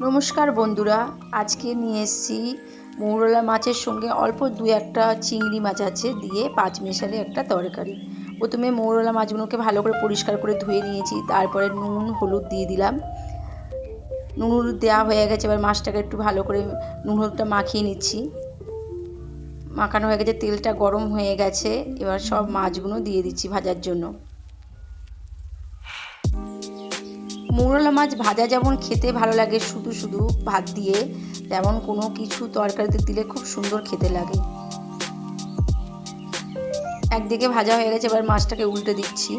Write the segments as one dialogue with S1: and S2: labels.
S1: নমস্কার বন্ধুরা, আজকে নিয়ে এসেছি মৌরলা মাছের সঙ্গে অল্প দু একটা চিংড়ি মাছ আছে দিয়ে পাঁচ মেশালে একটা তরকারি। প্রথমে মৌরলা মাছগুলোকে ভালো করে পরিষ্কার করে ধুয়ে নিয়েছি, তারপরে নুন হলুদ দিয়ে দিলাম। নুন হলুদ দেওয়া হয়ে গেছে, এবার মাছটাকে একটু ভালো করে নুন হলুদটা মাখিয়ে নিচ্ছি। মাখানো হয়ে গেছে, তেলটা গরম হয়ে গেছে, এবার সব মাছগুলো দিয়ে দিচ্ছি ভাজার জন্য। মৌরলা মাছ ভাজা যেমন খেতে ভালো লাগে শুধু শুধু ভাত দিয়ে, তেমন কোনো কিছু তরকারিতে দিলে খুব সুন্দর খেতে লাগে। একদিকে ভাজা হয়ে গেছে, এবার মাছটাকে উল্টে দিচ্ছি।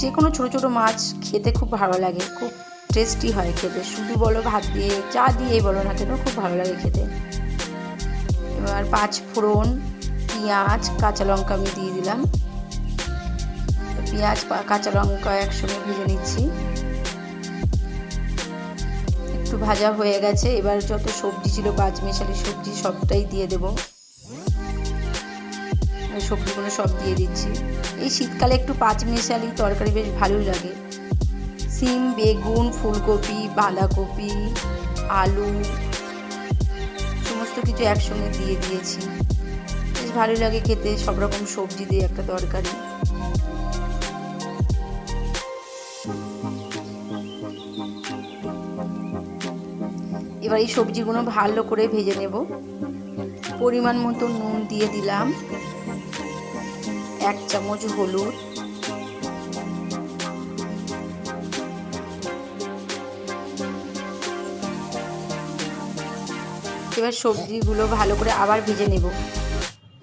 S1: যে কোনো ছোটো ছোটো মাছ খেতে খুব ভালো লাগে, খুব টেস্টি হয় খেতে, শুধু বলো ভাত দিয়ে যা দিয়ে বলো না কেন খুব ভালো লাগে খেতে। এবার পাঁচ ফোড়ন, পেঁয়াজ, কাঁচা লঙ্কা আমি দিয়ে দিলাম। পেঁয়াজ কাঁচা লঙ্কা একসঙ্গে ভেজে নিচ্ছি। একটু ভাজা হয়ে গেছে, এবার যত সবজি ছিল পাঁচ মেশালি সবজি সবটাই দিয়ে দেব। সবজিগুলো সব দিয়ে দিচ্ছি। এই শীতকালে একটু পাঁচ মেশালি তরকারি বেশ ভালোই লাগে। সিম, বেগুন, ফুলকপি, বাঁধাকপি, আলু সমস্ত কিছু একসঙ্গে দিয়ে দিয়েছি। বেশ ভালোই লাগে খেতে সব রকম সবজি দিয়ে একটা তরকারি। এবার এই সবজিগুলো ভালো করে ভেজে নেব। পরিমাণ মতো নুন দিয়ে দিলাম, 1 চামচ হলুদ, এবার সবজিগুলো ভালো করে আবার ভেজে নেব।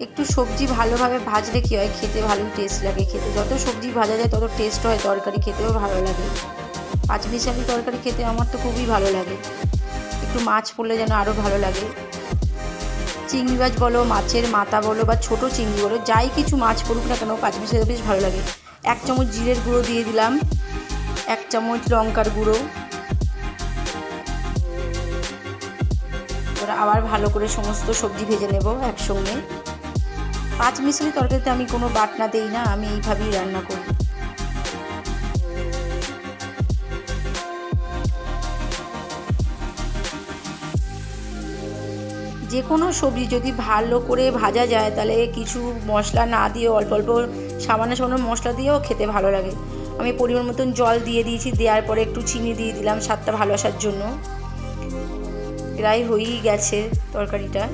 S1: একটু সবজি ভালোভাবে ভাজলে কী হয়, খেতে ভালোই টেস্ট লাগে। খেতে যত সবজি ভাজা যায় তত টেস্ট হয়, তরকারি খেতেও ভালো লাগে। পাঁচ মিশালি তরকারি খেতে আমার তো খুবই ভালো লাগে। একটু মাছ পড়লে যেন আরও ভালো লাগে। চিংড়ি মাছ বলো, মাছের মাথা বলো বা ছোটো চিংড়ি বলো, যাই কিছু মাছ পড়ুক না কেন পাঁচ মিশালি বেশ ভালো লাগে। 1 চামচ জিরের গুঁড়ো দিয়ে দিলাম, 1 চামচ লঙ্কার গুঁড়ো। এবার আবার ভালো করে সমস্ত সবজি ভেজে নেব একসঙ্গে। পাঁচ মিশালি তরকারিতে আমি কোনো বাটনা দেই না, আমি এইভাবেই রান্না করি। যে কোনো সবজি যদি ভালো করে ভাজা যায় তাহলে কিছু মশলা না দিয়ে অল্প অল্প সামান্য সামান্য মশলা দিয়েও খেতে ভালো লাগে। আমি পরিমাণ মতন জল দিয়ে দিয়েছি, দেওয়ার পরে একটু চিনি দিয়ে দিলাম স্বাদটা ভালো আসার জন্য। প্রায় হয়েই গেছে তরকারিটা।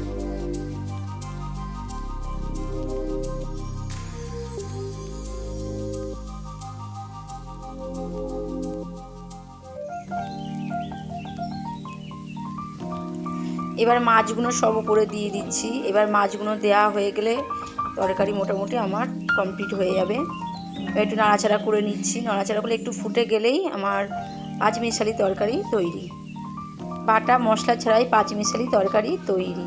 S1: এবার মাছগুলো সব উপরে দিয়ে দিচ্ছি। এবার মাছগুলো দেওয়া হয়ে গেলে তরকারি মোটামুটি আমার কমপ্লিট হয়ে যাবে। একটু নাড়াচাড়া করে নিচ্ছি, নাড়াচাড়া করে একটু ফুটে গেলেই আমার পাঁচ মিশালি তরকারি তৈরি। বাটা মশলা ছাড়াই পাঁচ মিশালি তরকারি তৈরি।